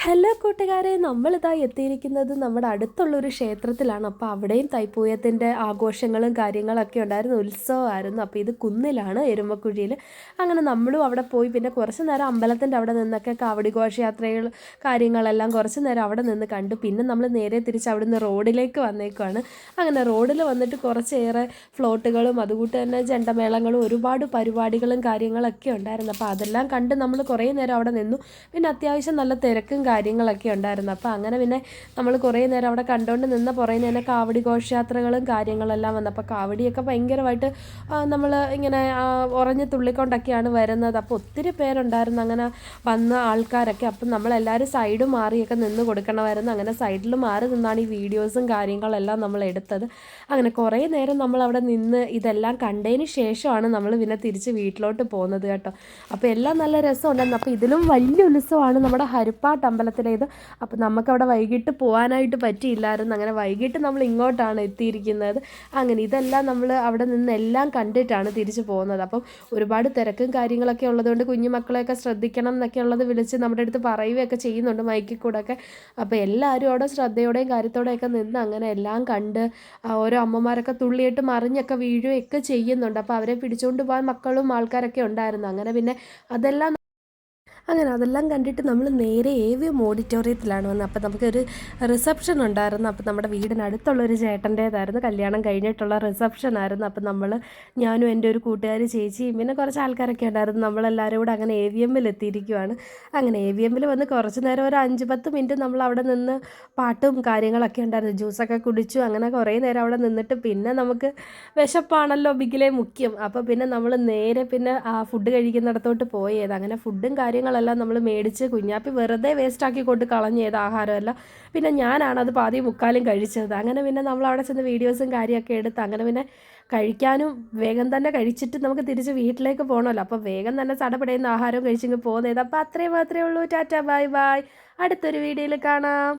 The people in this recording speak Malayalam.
ഹലോ കൂട്ടുകാരെ, നമ്മളിതാ എത്തിയിരിക്കുന്നത് നമ്മുടെ അടുത്തുള്ളൊരു ക്ഷേത്രത്തിലാണ്. അപ്പോൾ അവിടെയും തൈപ്പൂയത്തിൻ്റെ ആഘോഷങ്ങളും കാര്യങ്ങളൊക്കെ ഉണ്ടായിരുന്നു, ഉത്സവമായിരുന്നു. അപ്പോൾ ഇത് കുന്നിലാണ്, എരുമക്കുഴിയിൽ. അങ്ങനെ നമ്മളും അവിടെ പോയി പിന്നെ കുറച്ച് നേരം അമ്പലത്തിൻ്റെ അവിടെ നിന്നൊക്കെ കാവടി ഘോഷയാത്രകൾ കാര്യങ്ങളെല്ലാം കുറച്ച് നേരം അവിടെ നിന്ന് കണ്ടു. പിന്നെ നമ്മൾ നേരെ തിരിച്ച് അവിടുന്ന് റോഡിലേക്ക് വന്നേക്കുവാണ്. അങ്ങനെ റോഡിൽ വന്നിട്ട് കുറച്ചേറെ ഫ്ലോട്ടുകളും അതുകൂട്ട് തന്നെ ചെണ്ടമേളങ്ങളും ഒരുപാട് പരിപാടികളും കാര്യങ്ങളൊക്കെ ഉണ്ടായിരുന്നു. അപ്പോൾ അതെല്ലാം കണ്ട് നമ്മൾ കുറേ നേരം അവിടെ നിന്നു. പിന്നെ അത്യാവശ്യം നല്ല തിരക്കും കാര്യങ്ങളൊക്കെ ഉണ്ടായിരുന്നു. അപ്പോൾ അങ്ങനെ പിന്നെ നമ്മൾ കുറേ നേരം അവിടെ കണ്ടുകൊണ്ട് നിന്ന പുറമെ തന്നെ കാവടി ഘോഷയാത്രകളും കാര്യങ്ങളെല്ലാം വന്നു. അപ്പോൾ കാവടിയൊക്കെ ഭയങ്കരമായിട്ട് നമ്മൾ ഇങ്ങനെ ഉറഞ്ഞ് തുള്ളിക്കൊണ്ടൊക്കെയാണ് വരുന്നത്. അപ്പോൾ ഒത്തിരി പേരുണ്ടായിരുന്നു അങ്ങനെ വന്ന ആൾക്കാരൊക്കെ. അപ്പം നമ്മളെല്ലാവരും സൈഡ് മാറിയൊക്കെ നിന്ന് കൊടുക്കണമായിരുന്നു. അങ്ങനെ സൈഡിൽ മാറി നിന്നാണ് ഈ വീഡിയോസും കാര്യങ്ങളെല്ലാം നമ്മൾ എടുത്തത്. അങ്ങനെ കുറേ നേരം നമ്മളവിടെ നിന്ന് ഇതെല്ലാം കണ്ടതിന് ശേഷമാണ് നമ്മൾ പിന്നെ തിരിച്ച് വീട്ടിലോട്ട് പോകുന്നത് കേട്ടോ. അപ്പോൾ എല്ലാം നല്ല രസമുണ്ടായിരുന്നു. അപ്പോൾ ഇതിലും വലിയ ഉത്സവമാണ് നമ്മുടെ ഹരിപ്പാട്ട് അമ്പലത്തിലേത്. അപ്പോൾ നമുക്കവിടെ വൈകിട്ട് പോകാനായിട്ട് പറ്റിയില്ലായിരുന്നു. അങ്ങനെ വൈകിട്ട് നമ്മൾ ഇങ്ങോട്ടാണ് എത്തിയിരിക്കുന്നത്. അങ്ങനെ ഇതെല്ലാം നമ്മൾ അവിടെ നിന്ന് എല്ലാം കണ്ടിട്ടാണ് തിരിച്ച് പോകുന്നത്. അപ്പം ഒരുപാട് തിരക്കും കാര്യങ്ങളൊക്കെ ഉള്ളതുകൊണ്ട് കുഞ്ഞു മക്കളെയൊക്കെ ശ്രദ്ധിക്കണം എന്നൊക്കെ ഉള്ളത് വിളിച്ച് നമ്മുടെ അടുത്ത് പറയുകയൊക്കെ ചെയ്യുന്നുണ്ട് മൈക്കിൽ കൂടെ ഒക്കെ. അപ്പോൾ എല്ലാവരും അവിടെ ശ്രദ്ധയോടെയും കാര്യത്തോടെയൊക്കെ നിന്ന് അങ്ങനെ എല്ലാം കണ്ട് ഓരോ അമ്മമാരൊക്കെ തുള്ളിയിട്ട് മറിഞ്ഞൊക്കെ വീഴുകയൊക്കെ ചെയ്യുന്നുണ്ട്. അപ്പോൾ അവരെ പിടിച്ചുകൊണ്ട് പോകാൻ മക്കളും ആൾക്കാരൊക്കെ ഉണ്ടായിരുന്നു. അങ്ങനെ പിന്നെ അതെല്ലാം കണ്ടിട്ട് നമ്മൾ നേരെ AVM ഓഡിറ്റോറിയത്തിലാണ് വന്നത്. അപ്പോൾ നമുക്കൊരു റിസപ്ഷൻ ഉണ്ടായിരുന്നു. അപ്പോൾ നമ്മുടെ വീടിനടുത്തുള്ളൊരു ചേട്ടൻ്റേതായിരുന്നു, കല്യാണം കഴിഞ്ഞിട്ടുള്ള റിസപ്ഷനായിരുന്നു. അപ്പോൾ ഞാനും എൻ്റെ ഒരു കൂട്ടുകാരി ചേച്ചിയും പിന്നെ കുറച്ച് ആൾക്കാരൊക്കെ ഉണ്ടായിരുന്നു. നമ്മളെല്ലാവരും കൂടെ അങ്ങനെ AVM എത്തിയിരിക്കുവാണ്. അങ്ങനെ AVM വന്ന് കുറച്ച് നേരം ഒരു 5-10 മിനിറ്റ് നമ്മൾ അവിടെ നിന്ന് പാട്ടും കാര്യങ്ങളൊക്കെ ഉണ്ടായിരുന്നു. ജ്യൂസൊക്കെ കുടിച്ചു. അങ്ങനെ കുറേ നേരം അവിടെ നിന്നിട്ട് പിന്നെ നമുക്ക് വിശപ്പാണല്ലോ ബിഗിലെ മുഖ്യം. അപ്പോൾ പിന്നെ നമ്മൾ നേരെ പിന്നെ ഫുഡ് കഴിക്കുന്നിടത്തോട്ട് പോയത്. അങ്ങനെ ഫുഡും കാര്യങ്ങളെല്ലാം നമ്മൾ മേടിച്ച് കുഞ്ഞാപ്പി വെറുതെ വേസ്റ്റാക്കി കൊണ്ട് കളഞ്ഞത് ആഹാരമല്ല. പിന്നെ ഞാനാണത് പാതി മുക്കാലും കഴിച്ചത്. അങ്ങനെ പിന്നെ നമ്മൾ അവിടെ ചെന്ന് വീഡിയോസും കാര്യമൊക്കെ എടുത്ത് അങ്ങനെ പിന്നെ കഴിക്കാനും വേഗം തന്നെ കഴിച്ചിട്ട് നമുക്ക് തിരിച്ച് വീട്ടിലേക്ക് പോകണമല്ലോ. അപ്പോൾ വേഗം തന്നെ ചടപടയുന്ന ആഹാരവും കഴിച്ചിങ്ങ് പോകുന്നത്. അപ്പോൾ അത്രയും മാത്രമേ ഉള്ളൂ. Tata bye bye. അടുത്തൊരു വീഡിയോയിൽ കാണാം.